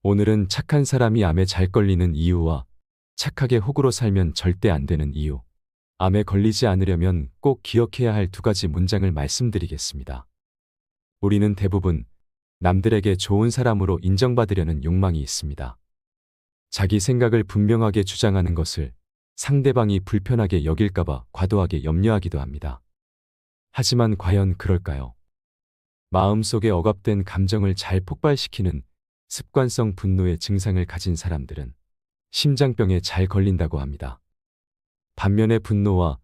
오늘은 착한 사람이 암에 잘 걸리는 이유와 착하게 호구로 살면 절대 안 되는 이유. 암에 걸리지 않으려면 꼭 기억해야 할 두 가지 문장을 말씀드리겠습니다. 우리는 대부분 남들에게 좋은 사람으로 인정받으려는 욕망이 있습니다. 자기 생각을 분명하게 주장하는 것을 상대방이 불편하게 여길까봐 과도하게 염려하기도 합니다. 하지만 과연 그럴까요? 마음속에 억압된 감정을 잘 폭발시키는 습관성 분노의 증상을 가진 사람들은 심장병에 잘 걸린다고 합니다. 반면에 분노와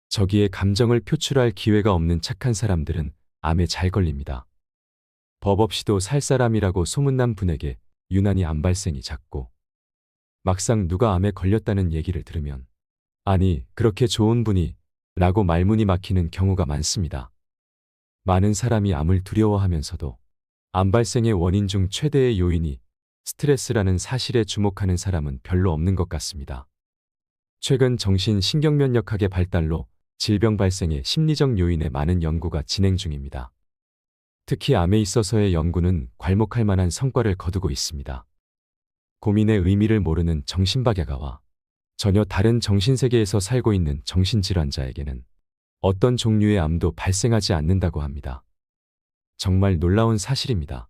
저기의 감정을 표출할 기회가 없는 착한 사람들은 암에 잘 걸립니다. 법 없이도 살 사람이라고 소문난 분에게 유난히 암 발생이 잦고, 막상 누가 암에 걸렸다는 얘기를 들으면 아니 그렇게 좋은 분이 라고 말문이 막히는 경우가 많습니다. 많은 사람이 암을 두려워하면서도 암 발생의 원인 중 최대의 요인이 스트레스라는 사실에 주목하는 사람은 별로 없는 것 같습니다. 최근 정신신경면역학의 발달로 질병 발생의 심리적 요인에 많은 연구가 진행 중입니다. 특히 암에 있어서의 연구는 괄목할 만한 성과를 거두고 있습니다. 고민의 의미를 모르는 정신박약아와 전혀 다른 정신세계에서 살고 있는 정신질환자에게는 어떤 종류의 암도 발생하지 않는다고 합니다. 정말 놀라운 사실입니다.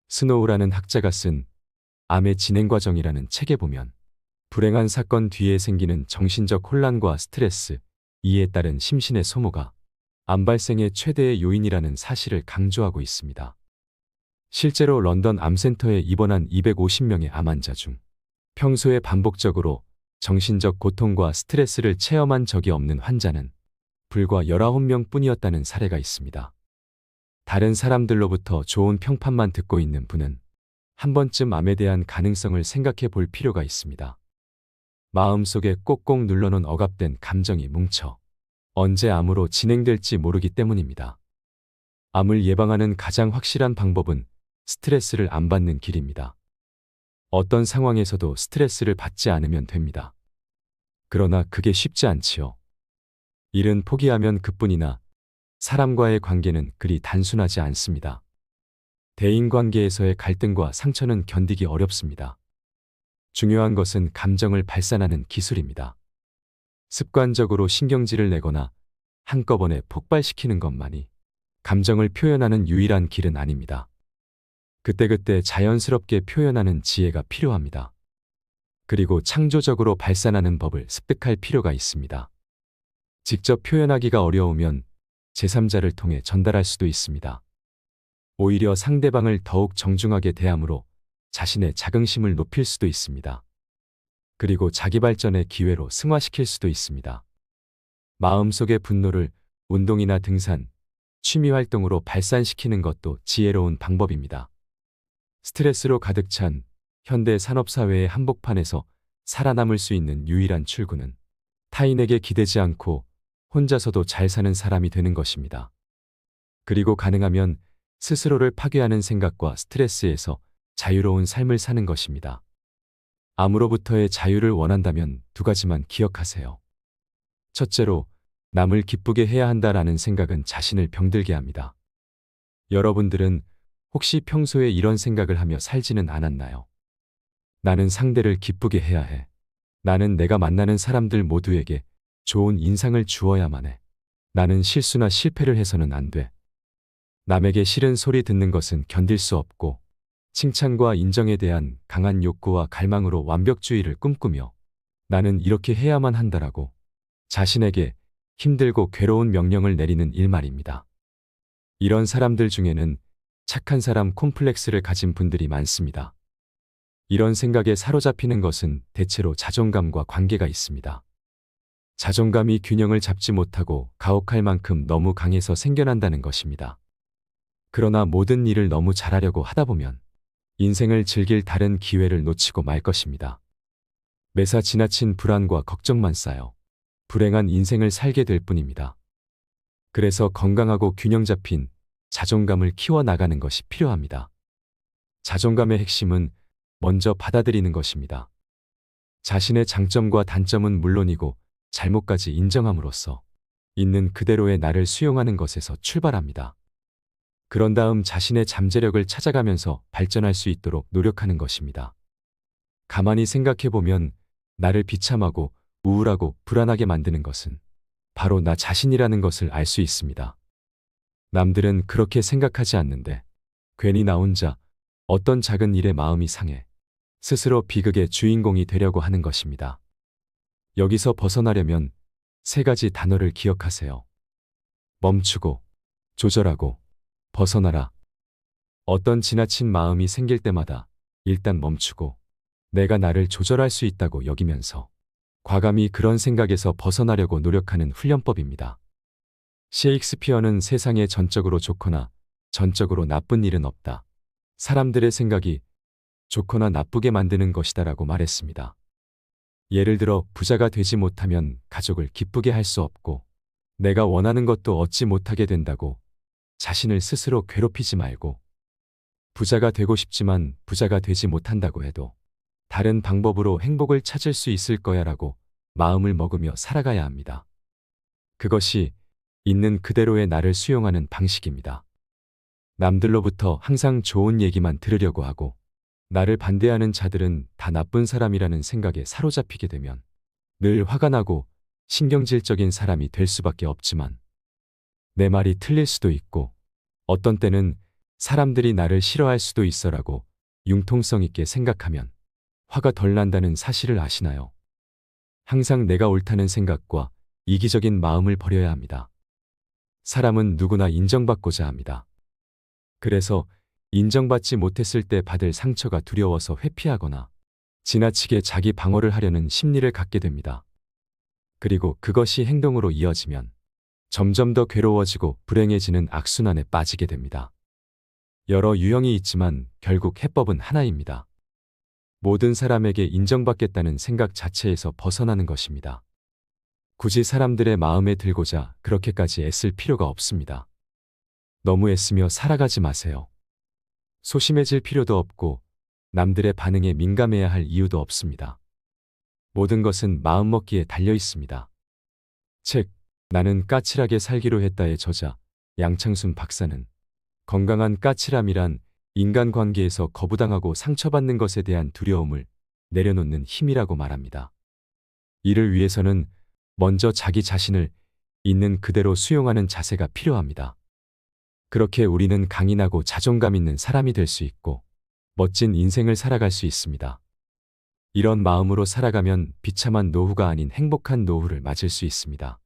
스노우라는 학자가 쓴 암의 진행 과정이라는 책에 보면 불행한 사건 뒤에 생기는 정신적 혼란과 스트레스, 이에 따른 심신의 소모가 암 발생의 최대의 요인이라는 사실을 강조하고 있습니다. 실제로 런던 암센터에 입원한 250명의 암 환자 중 평소에 반복적으로 정신적 고통과 스트레스를 체험한 적이 없는 환자는 불과 19명 뿐이었다는 사례가 있습니다. 다른 사람들로부터 좋은 평판만 듣고 있는 분은 한 번쯤 암에 대한 가능성을 생각해 볼 필요가 있습니다. 마음속에 꼭꼭 눌러놓은 억압된 감정이 뭉쳐 언제 암으로 진행될지 모르기 때문입니다. 암을 예방하는 가장 확실한 방법은 스트레스를 안 받는 길입니다. 어떤 상황에서도 스트레스를 받지 않으면 됩니다. 그러나 그게 쉽지 않지요. 일은 포기하면 그뿐이나 사람과의 관계는 그리 단순하지 않습니다. 대인관계에서의 갈등과 상처는 견디기 어렵습니다. 중요한 것은 감정을 발산하는 기술입니다. 습관적으로 신경질을 내거나 한꺼번에 폭발시키는 것만이 감정을 표현하는 유일한 길은 아닙니다. 그때그때 자연스럽게 표현하는 지혜가 필요합니다. 그리고 창조적으로 발산하는 법을 습득할 필요가 있습니다. 직접 표현하기가 어려우면 제3자를 통해 전달할 수도 있습니다. 오히려 상대방을 더욱 정중하게 대함으로 자신의 자긍심을 높일 수도 있습니다. 그리고 자기 발전의 기회로 승화시킬 수도 있습니다. 마음속의 분노를 운동이나 등산, 취미활동으로 발산시키는 것도 지혜로운 방법입니다. 스트레스로 가득 찬 현대 산업사회의 한복판에서 살아남을 수 있는 유일한 출구는 타인에게 기대지 않고 혼자서도 잘 사는 사람이 되는 것입니다. 그리고 가능하면 스스로를 파괴하는 생각과 스트레스에서 자유로운 삶을 사는 것입니다. 암으로부터의 자유를 원한다면 두 가지만 기억하세요. 첫째로, 남을 기쁘게 해야 한다라는 생각은 자신을 병들게 합니다. 여러분들은 혹시 평소에 이런 생각을 하며 살지는 않았나요? 나는 상대를 기쁘게 해야 해. 나는 내가 만나는 사람들 모두에게 좋은 인상을 주어야만 해. 나는 실수나 실패를 해서는 안 돼. 남에게 싫은 소리 듣는 것은 견딜 수 없고, 칭찬과 인정에 대한 강한 욕구와 갈망으로 완벽주의를 꿈꾸며 나는 이렇게 해야만 한다라고 자신에게 힘들고 괴로운 명령을 내리는 일 말입니다. 이런 사람들 중에는 착한 사람 콤플렉스를 가진 분들이 많습니다. 이런 생각에 사로잡히는 것은 대체로 자존감과 관계가 있습니다. 자존감이 균형을 잡지 못하고 가혹할 만큼 너무 강해서 생겨난다는 것입니다. 그러나 모든 일을 너무 잘하려고 하다 보면 인생을 즐길 다른 기회를 놓치고 말 것입니다. 매사 지나친 불안과 걱정만 쌓여 불행한 인생을 살게 될 뿐입니다. 그래서 건강하고 균형 잡힌 자존감을 키워나가는 것이 필요합니다. 자존감의 핵심은 먼저 받아들이는 것입니다. 자신의 장점과 단점은 물론이고 잘못까지 인정함으로써 있는 그대로의 나를 수용하는 것에서 출발합니다. 그런 다음 자신의 잠재력을 찾아가면서 발전할 수 있도록 노력하는 것입니다. 가만히 생각해 보면 나를 비참하고 우울하고 불안하게 만드는 것은 바로 나 자신이라는 것을 알 수 있습니다. 남들은 그렇게 생각하지 않는데 괜히 나 혼자 어떤 작은 일에 마음이 상해 스스로 비극의 주인공이 되려고 하는 것입니다. 여기서 벗어나려면 세 가지 단어를 기억하세요. 멈추고, 조절하고, 벗어나라. 어떤 지나친 마음이 생길 때마다 일단 멈추고 내가 나를 조절할 수 있다고 여기면서 과감히 그런 생각에서 벗어나려고 노력하는 훈련법입니다. 셰익스피어는 세상에 전적으로 좋거나 전적으로 나쁜 일은 없다. 사람들의 생각이 좋거나 나쁘게 만드는 것이다라고 말했습니다. 예를 들어 부자가 되지 못하면 가족을 기쁘게 할 수 없고 내가 원하는 것도 얻지 못하게 된다고 자신을 스스로 괴롭히지 말고 부자가 되고 싶지만 부자가 되지 못한다고 해도 다른 방법으로 행복을 찾을 수 있을 거야라고 마음을 먹으며 살아가야 합니다. 그것이 있는 그대로의 나를 수용하는 방식입니다. 남들로부터 항상 좋은 얘기만 들으려고 하고 나를 반대하는 자들은 다 나쁜 사람이라는 생각에 사로잡히게 되면 늘 화가 나고 신경질적인 사람이 될 수밖에 없지만 내 말이 틀릴 수도 있고 어떤 때는 사람들이 나를 싫어할 수도 있어라고 융통성 있게 생각하면 화가 덜 난다는 사실을 아시나요? 항상 내가 옳다는 생각과 이기적인 마음을 버려야 합니다. 사람은 누구나 인정받고자 합니다. 그래서 인정받지 못했을 때 받을 상처가 두려워서 회피하거나 지나치게 자기 방어를 하려는 심리를 갖게 됩니다. 그리고 그것이 행동으로 이어지면 점점 더 괴로워지고 불행해지는 악순환에 빠지게 됩니다. 여러 유형이 있지만 결국 해법은 하나입니다. 모든 사람에게 인정받겠다는 생각 자체에서 벗어나는 것입니다. 굳이 사람들의 마음에 들고자 그렇게까지 애쓸 필요가 없습니다. 너무 애쓰며 살아가지 마세요. 소심해질 필요도 없고 남들의 반응에 민감해야 할 이유도 없습니다. 모든 것은 마음먹기에 달려 있습니다. 책 나는 까칠하게 살기로 했다의 저자 양창순 박사는 건강한 까칠함이란 인간관계에서 거부당하고 상처받는 것에 대한 두려움을 내려놓는 힘이라고 말합니다. 이를 위해서는 먼저 자기 자신을 있는 그대로 수용하는 자세가 필요합니다. 그렇게 우리는 강인하고 자존감 있는 사람이 될 수 있고 멋진 인생을 살아갈 수 있습니다. 이런 마음으로 살아가면 비참한 노후가 아닌 행복한 노후를 맞을 수 있습니다.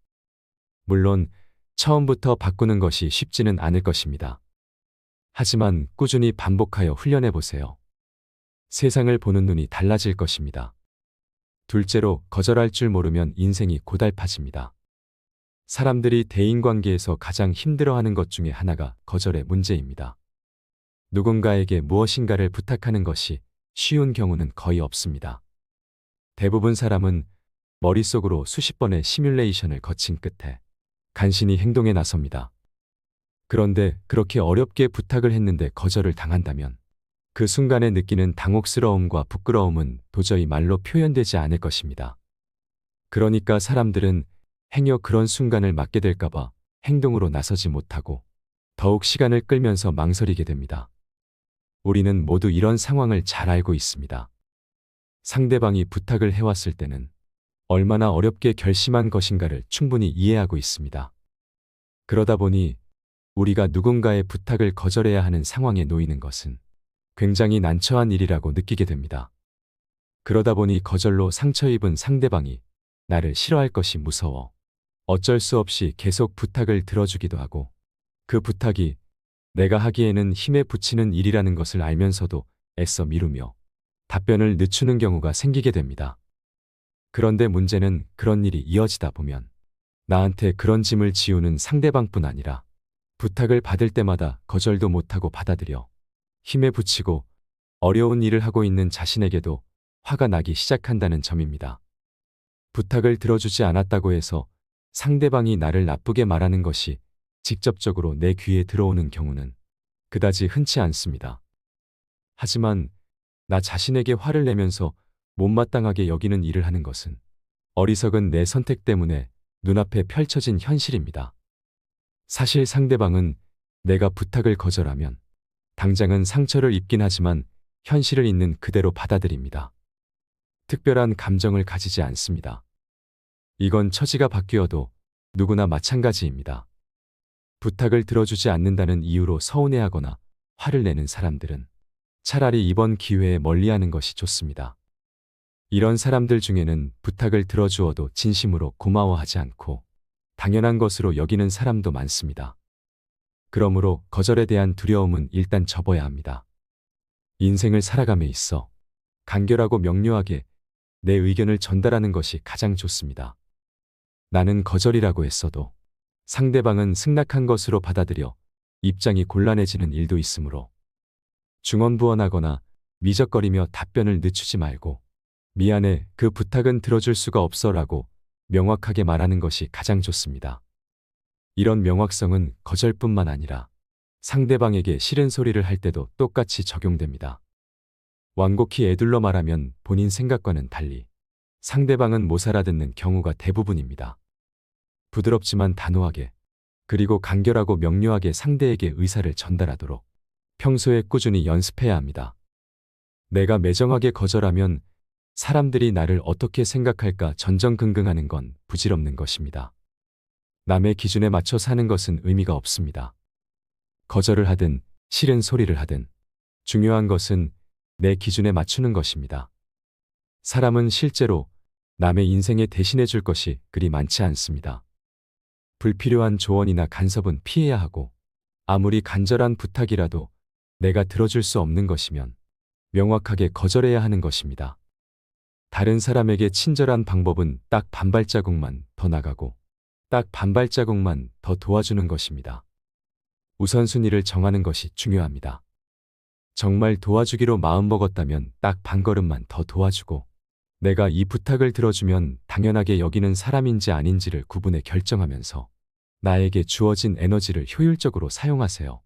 물론 처음부터 바꾸는 것이 쉽지는 않을 것입니다. 하지만 꾸준히 반복하여 훈련해 보세요. 세상을 보는 눈이 달라질 것입니다. 둘째로 거절할 줄 모르면 인생이 고달파집니다. 사람들이 대인관계에서 가장 힘들어하는 것 중에 하나가 거절의 문제입니다. 누군가에게 무엇인가를 부탁하는 것이 쉬운 경우는 거의 없습니다. 대부분 사람은 머릿속으로 수십 번의 시뮬레이션을 거친 끝에 간신히 행동에 나섭니다. 그런데 그렇게 어렵게 부탁을 했는데 거절을 당한다면 그 순간에 느끼는 당혹스러움과 부끄러움은 도저히 말로 표현되지 않을 것입니다. 그러니까 사람들은 행여 그런 순간을 맞게 될까봐 행동으로 나서지 못하고 더욱 시간을 끌면서 망설이게 됩니다. 우리는 모두 이런 상황을 잘 알고 있습니다. 상대방이 부탁을 해왔을 때는 얼마나 어렵게 결심한 것인가를 충분히 이해하고 있습니다. 그러다 보니 우리가 누군가의 부탁을 거절해야 하는 상황에 놓이는 것은 굉장히 난처한 일이라고 느끼게 됩니다. 그러다 보니 거절로 상처 입은 상대방이 나를 싫어할 것이 무서워 어쩔 수 없이 계속 부탁을 들어주기도 하고 그 부탁이 내가 하기에는 힘에 부치는 일이라는 것을 알면서도 애써 미루며 답변을 늦추는 경우가 생기게 됩니다. 그런데 문제는 그런 일이 이어지다 보면 나한테 그런 짐을 지우는 상대방뿐 아니라 부탁을 받을 때마다 거절도 못하고 받아들여 힘에 부치고 어려운 일을 하고 있는 자신에게도 화가 나기 시작한다는 점입니다. 부탁을 들어주지 않았다고 해서 상대방이 나를 나쁘게 말하는 것이 직접적으로 내 귀에 들어오는 경우는 그다지 흔치 않습니다. 하지만 나 자신에게 화를 내면서 못마땅하게 여기는 일을 하는 것은 어리석은 내 선택 때문에 눈앞에 펼쳐진 현실입니다. 사실 상대방은 내가 부탁을 거절하면 당장은 상처를 입긴 하지만 현실을 있는 그대로 받아들입니다. 특별한 감정을 가지지 않습니다. 이건 처지가 바뀌어도 누구나 마찬가지입니다. 부탁을 들어주지 않는다는 이유로 서운해하거나 화를 내는 사람들은 차라리 이번 기회에 멀리하는 것이 좋습니다. 이런 사람들 중에는 부탁을 들어주어도 진심으로 고마워하지 않고 당연한 것으로 여기는 사람도 많습니다. 그러므로 거절에 대한 두려움은 일단 접어야 합니다. 인생을 살아감에 있어 간결하고 명료하게 내 의견을 전달하는 것이 가장 좋습니다. 나는 거절이라고 했어도 상대방은 승낙한 것으로 받아들여 입장이 곤란해지는 일도 있으므로 중언부언하거나 미적거리며 답변을 늦추지 말고 미안해, 그 부탁은 들어줄 수가 없어 라고 명확하게 말하는 것이 가장 좋습니다. 이런 명확성은 거절뿐만 아니라 상대방에게 싫은 소리를 할 때도 똑같이 적용됩니다. 완곡히 에둘러 말하면 본인 생각과는 달리 상대방은 못 알아듣는 경우가 대부분입니다. 부드럽지만 단호하게 그리고 간결하고 명료하게 상대에게 의사를 전달하도록 평소에 꾸준히 연습해야 합니다. 내가 매정하게 거절하면 사람들이 나를 어떻게 생각할까 전전긍긍하는 건 부질없는 것입니다. 남의 기준에 맞춰 사는 것은 의미가 없습니다. 거절을 하든 싫은 소리를 하든 중요한 것은 내 기준에 맞추는 것입니다. 사람은 실제로 남의 인생에 대신해 줄 것이 그리 많지 않습니다. 불필요한 조언이나 간섭은 피해야 하고 아무리 간절한 부탁이라도 내가 들어줄 수 없는 것이면 명확하게 거절해야 하는 것입니다. 다른 사람에게 친절한 방법은 딱 반발자국만 더 나가고 딱 반발자국만 더 도와주는 것입니다. 우선순위를 정하는 것이 중요합니다. 정말 도와주기로 마음먹었다면 딱 반걸음만 더 도와주고 내가 이 부탁을 들어주면 당연하게 여기는 사람인지 아닌지를 구분해 결정하면서 나에게 주어진 에너지를 효율적으로 사용하세요.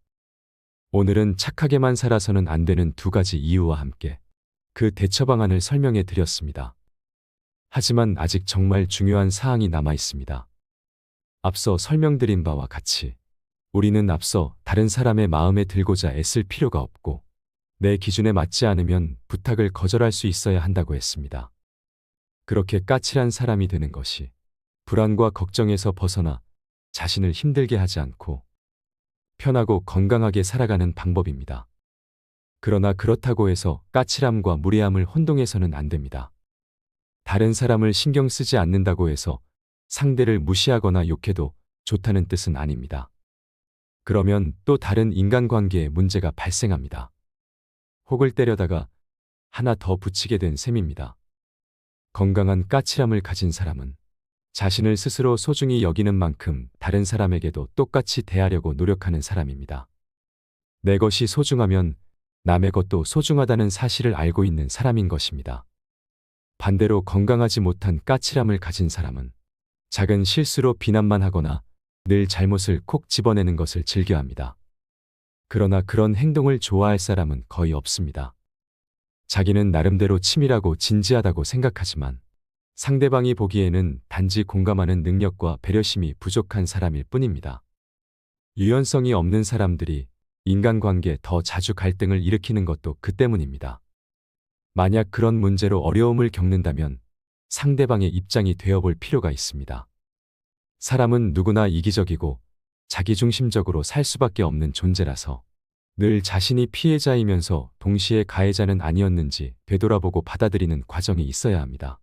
오늘은 착하게만 살아서는 안 되는 두 가지 이유와 함께 그 대처 방안을 설명해 드렸습니다. 하지만 아직 정말 중요한 사항이 남아 있습니다. 앞서 설명드린 바와 같이 우리는 앞서 다른 사람의 마음에 들고자 애쓸 필요가 없고 내 기준에 맞지 않으면 부탁을 거절할 수 있어야 한다고 했습니다. 그렇게 까칠한 사람이 되는 것이 불안과 걱정에서 벗어나 자신을 힘들게 하지 않고 편하고 건강하게 살아가는 방법입니다. 그러나 그렇다고 해서 까칠함과 무례함을 혼동해서는 안 됩니다. 다른 사람을 신경 쓰지 않는다고 해서 상대를 무시하거나 욕해도 좋다는 뜻은 아닙니다. 그러면 또 다른 인간관계에 문제가 발생합니다. 혹을 때려다가 하나 더 붙이게 된 셈입니다. 건강한 까칠함을 가진 사람은 자신을 스스로 소중히 여기는 만큼 다른 사람에게도 똑같이 대하려고 노력하는 사람입니다. 내 것이 소중하면 남의 것도 소중하다는 사실을 알고 있는 사람인 것입니다. 반대로 건강하지 못한 까칠함을 가진 사람은 작은 실수로 비난만 하거나 늘 잘못을 콕 집어내는 것을 즐겨합니다. 그러나 그런 행동을 좋아할 사람은 거의 없습니다. 자기는 나름대로 치밀하고 진지하다고 생각하지만 상대방이 보기에는 단지 공감하는 능력과 배려심이 부족한 사람일 뿐입니다. 유연성이 없는 사람들이 인간관계에 더 자주 갈등을 일으키는 것도 그 때문입니다. 만약 그런 문제로 어려움을 겪는다면 상대방의 입장이 되어볼 필요가 있습니다. 사람은 누구나 이기적이고 자기중심적으로 살 수밖에 없는 존재라서 늘 자신이 피해자이면서 동시에 가해자는 아니었는지 되돌아보고 받아들이는 과정이 있어야 합니다.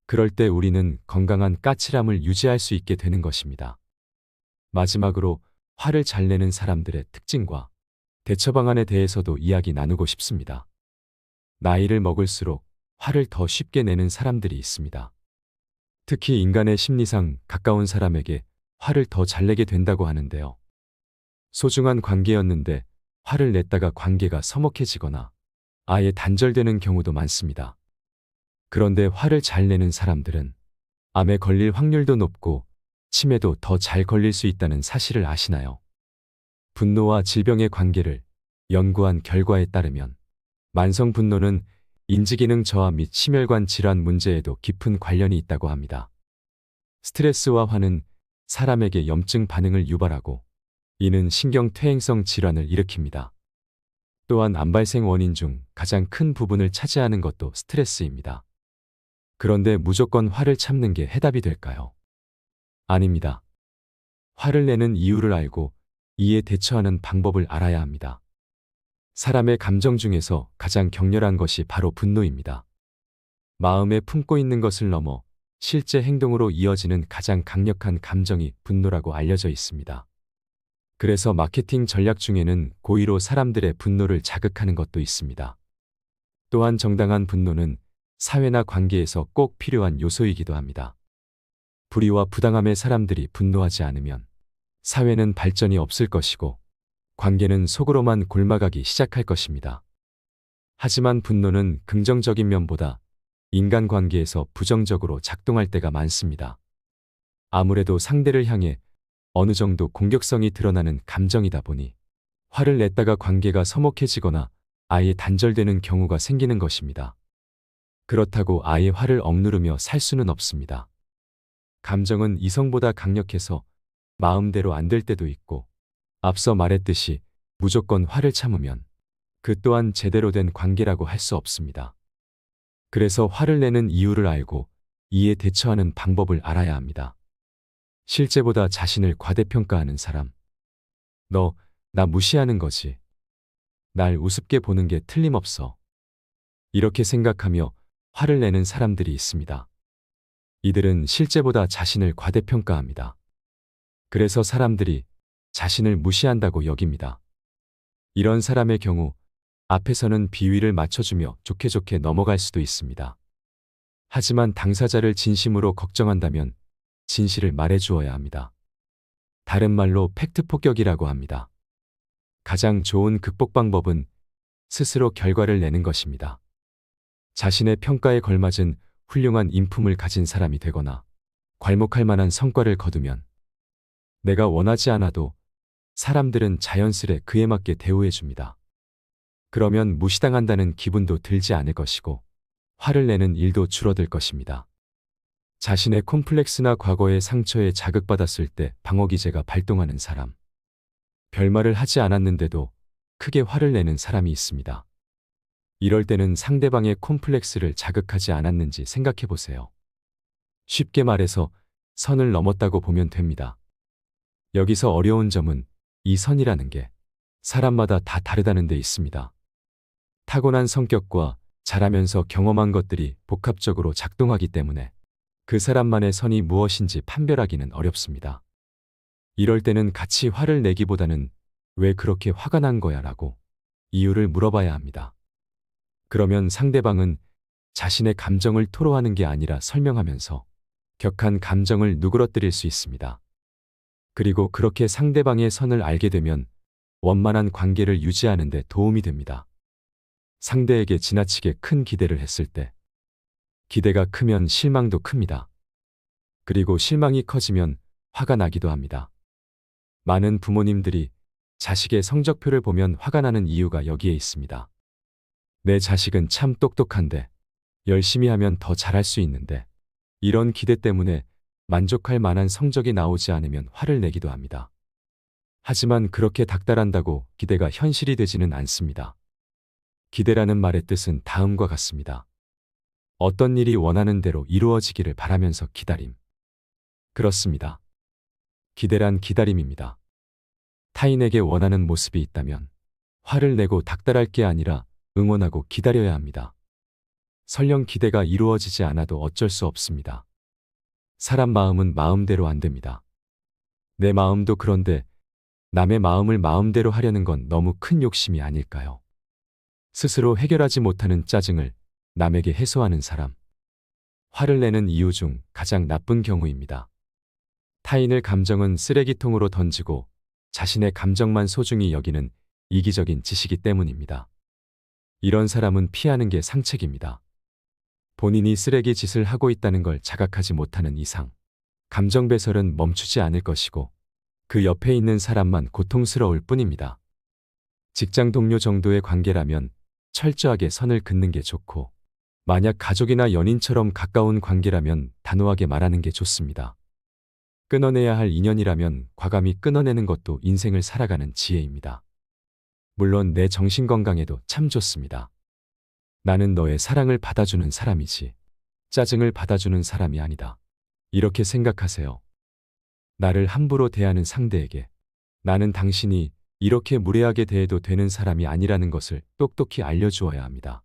그럴 때 우리는 건강한 까칠함을 유지할 수 있게 되는 것입니다. 마지막으로 화를 잘 내는 사람들의 특징과 대처 방안에 대해서도 이야기 나누고 싶습니다. 나이를 먹을수록 화를 더 쉽게 내는 사람들이 있습니다. 특히 인간의 심리상 가까운 사람에게 화를 더 잘 내게 된다고 하는데요. 소중한 관계였는데 화를 냈다가 관계가 서먹해지거나 아예 단절되는 경우도 많습니다. 그런데 화를 잘 내는 사람들은 암에 걸릴 확률도 높고 치매도 더 잘 걸릴 수 있다는 사실을 아시나요? 분노와 질병의 관계를 연구한 결과에 따르면 만성 분노는 인지기능 저하 및 심혈관 질환 문제에도 깊은 관련이 있다고 합니다. 스트레스와 화는 사람에게 염증 반응을 유발하고 이는 신경퇴행성 질환을 일으킵니다. 또한 암 발생 원인 중 가장 큰 부분을 차지하는 것도 스트레스입니다. 그런데 무조건 화를 참는 게 해답이 될까요? 아닙니다. 화를 내는 이유를 알고 이에 대처하는 방법을 알아야 합니다. 사람의 감정 중에서 가장 격렬한 것이 바로 분노입니다. 마음에 품고 있는 것을 넘어 실제 행동으로 이어지는 가장 강력한 감정이 분노라고 알려져 있습니다. 그래서 마케팅 전략 중에는 고의로 사람들의 분노를 자극하는 것도 있습니다. 또한 정당한 분노는 사회나 관계에서 꼭 필요한 요소이기도 합니다. 불의와 부당함에 사람들이 분노하지 않으면 사회는 발전이 없을 것이고 관계는 속으로만 골마가기 시작할 것입니다. 하지만 분노는 긍정적인 면보다 인간관계에서 부정적으로 작동할 때가 많습니다. 아무래도 상대를 향해 어느 정도 공격성이 드러나는 감정이다 보니 화를 냈다가 관계가 서먹해지거나 아예 단절되는 경우가 생기는 것입니다. 그렇다고 아예 화를 억누르며 살 수는 없습니다. 감정은 이성보다 강력해서 마음대로 안 될 때도 있고 앞서 말했듯이 무조건 화를 참으면 그 또한 제대로 된 관계라고 할 수 없습니다. 그래서 화를 내는 이유를 알고 이에 대처하는 방법을 알아야 합니다. 실제보다 자신을 과대평가하는 사람. 너, 나 무시하는 거지. 날 우습게 보는 게 틀림없어. 이렇게 생각하며 화를 내는 사람들이 있습니다. 이들은 실제보다 자신을 과대평가합니다. 그래서 사람들이 자신을 무시한다고 여깁니다. 이런 사람의 경우 앞에서는 비위를 맞춰주며 좋게 좋게 넘어갈 수도 있습니다. 하지만 당사자를 진심으로 걱정한다면 진실을 말해주어야 합니다. 다른 말로 팩트 폭격이라고 합니다. 가장 좋은 극복 방법은 스스로 결과를 내는 것입니다. 자신의 평가에 걸맞은 훌륭한 인품을 가진 사람이 되거나 괄목할 만한 성과를 거두면 내가 원하지 않아도 사람들은 자연스레 그에 맞게 대우해 줍니다. 그러면 무시당한다는 기분도 들지 않을 것이고 화를 내는 일도 줄어들 것입니다. 자신의 콤플렉스나 과거의 상처에 자극받았을 때 방어기제가 발동하는 사람. 별말을 하지 않았는데도 크게 화를 내는 사람이 있습니다. 이럴 때는 상대방의 콤플렉스를 자극하지 않았는지 생각해 보세요. 쉽게 말해서 선을 넘었다고 보면 됩니다. 여기서 어려운 점은 이 선이라는 게 사람마다 다 다르다는 데 있습니다. 타고난 성격과 자라면서 경험한 것들이 복합적으로 작동하기 때문에 그 사람만의 선이 무엇인지 판별하기는 어렵습니다. 이럴 때는 같이 화를 내기보다는 왜 그렇게 화가 난 거야 라고 이유를 물어봐야 합니다. 그러면 상대방은 자신의 감정을 토로하는 게 아니라 설명하면서 격한 감정을 누그러뜨릴 수 있습니다. 그리고 그렇게 상대방의 선을 알게 되면 원만한 관계를 유지하는 데 도움이 됩니다. 상대에게 지나치게 큰 기대를 했을 때 기대가 크면 실망도 큽니다. 그리고 실망이 커지면 화가 나기도 합니다. 많은 부모님들이 자식의 성적표를 보면 화가 나는 이유가 여기에 있습니다. 내 자식은 참 똑똑한데 열심히 하면 더 잘할 수 있는데 이런 기대 때문에 만족할 만한 성적이 나오지 않으면 화를 내기도 합니다. 하지만 그렇게 닥달한다고 기대가 현실이 되지는 않습니다. 기대라는 말의 뜻은 다음과 같습니다. 어떤 일이 원하는 대로 이루어지기를 바라면서 기다림. 그렇습니다. 기대란 기다림입니다. 타인에게 원하는 모습이 있다면 화를 내고 닥달할 게 아니라 응원하고 기다려야 합니다. 설령 기대가 이루어지지 않아도 어쩔 수 없습니다. 사람 마음은 마음대로 안 됩니다. 내 마음도 그런데 남의 마음을 마음대로 하려는 건 너무 큰 욕심이 아닐까요? 스스로 해결하지 못하는 짜증을 남에게 해소하는 사람. 화를 내는 이유 중 가장 나쁜 경우입니다. 타인의 감정은 쓰레기통으로 던지고 자신의 감정만 소중히 여기는 이기적인 짓이기 때문입니다. 이런 사람은 피하는 게 상책입니다. 본인이 쓰레기 짓을 하고 있다는 걸 자각하지 못하는 이상 감정 배설은 멈추지 않을 것이고 그 옆에 있는 사람만 고통스러울 뿐입니다. 직장 동료 정도의 관계라면 철저하게 선을 긋는 게 좋고 만약 가족이나 연인처럼 가까운 관계라면 단호하게 말하는 게 좋습니다. 끊어내야 할 인연이라면 과감히 끊어내는 것도 인생을 살아가는 지혜입니다. 물론 내 정신 건강에도 참 좋습니다. 나는 너의 사랑을 받아주는 사람이지 짜증을 받아주는 사람이 아니다. 이렇게 생각하세요. 나를 함부로 대하는 상대에게 나는 당신이 이렇게 무례하게 대해도 되는 사람이 아니라는 것을 똑똑히 알려주어야 합니다.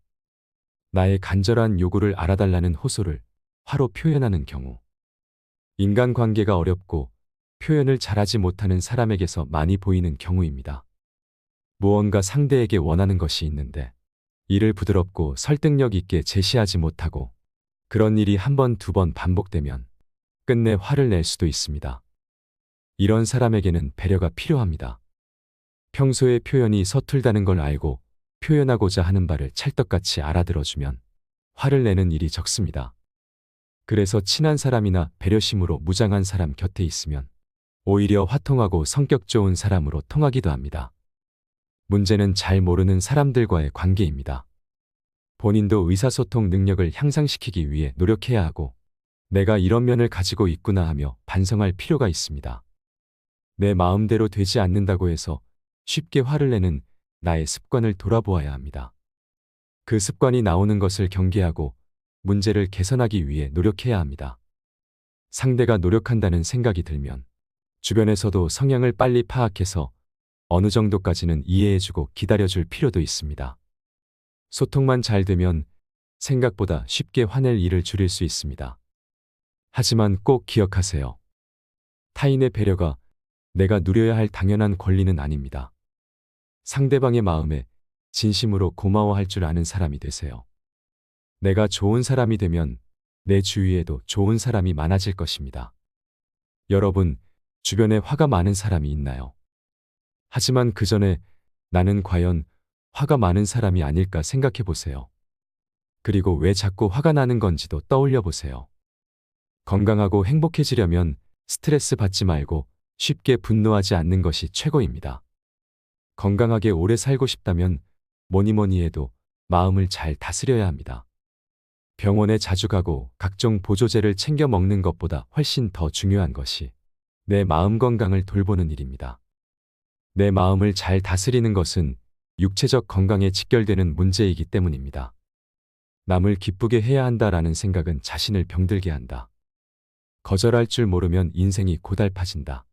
나의 간절한 요구를 알아달라는 호소를 화로 표현하는 경우. 인간관계가 어렵고 표현을 잘하지 못하는 사람에게서 많이 보이는 경우입니다. 무언가 상대에게 원하는 것이 있는데 이를 부드럽고 설득력 있게 제시하지 못하고 그런 일이 한 번, 두 번 반복되면 끝내 화를 낼 수도 있습니다. 이런 사람에게는 배려가 필요합니다. 평소에 표현이 서툴다는 걸 알고 표현하고자 하는 바를 찰떡같이 알아들어주면 화를 내는 일이 적습니다. 그래서 친한 사람이나 배려심으로 무장한 사람 곁에 있으면 오히려 화통하고 성격 좋은 사람으로 통하기도 합니다. 문제는 잘 모르는 사람들과의 관계입니다. 본인도 의사소통 능력을 향상시키기 위해 노력해야 하고 내가 이런 면을 가지고 있구나 하며 반성할 필요가 있습니다. 내 마음대로 되지 않는다고 해서 쉽게 화를 내는 나의 습관을 돌아보아야 합니다. 그 습관이 나오는 것을 경계하고 문제를 개선하기 위해 노력해야 합니다. 상대가 노력한다는 생각이 들면 주변에서도 성향을 빨리 파악해서 어느 정도까지는 이해해주고 기다려줄 필요도 있습니다. 소통만 잘 되면 생각보다 쉽게 화낼 일을 줄일 수 있습니다. 하지만 꼭 기억하세요. 타인의 배려가 내가 누려야 할 당연한 권리는 아닙니다. 상대방의 마음에 진심으로 고마워할 줄 아는 사람이 되세요. 내가 좋은 사람이 되면 내 주위에도 좋은 사람이 많아질 것입니다. 여러분, 주변에 화가 많은 사람이 있나요? 하지만 그 전에 나는 과연 화가 많은 사람이 아닐까 생각해 보세요. 그리고 왜 자꾸 화가 나는 건지도 떠올려 보세요. 건강하고 행복해지려면 스트레스 받지 말고 쉽게 분노하지 않는 것이 최고입니다. 건강하게 오래 살고 싶다면 뭐니 해도 마음을 잘 다스려야 합니다. 병원에 자주 가고 각종 보조제를 챙겨 먹는 것보다 훨씬 더 중요한 것이 내 마음 건강을 돌보는 일입니다. 내 마음을 잘 다스리는 것은 육체적 건강에 직결되는 문제이기 때문입니다. 남을 기쁘게 해야 한다라는 생각은 자신을 병들게 한다. 거절할 줄 모르면 인생이 고달파진다.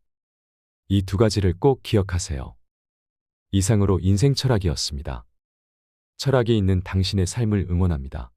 이 두 가지를 꼭 기억하세요. 이상으로 인생 철학이었습니다. 철학이 있는 당신의 삶을 응원합니다.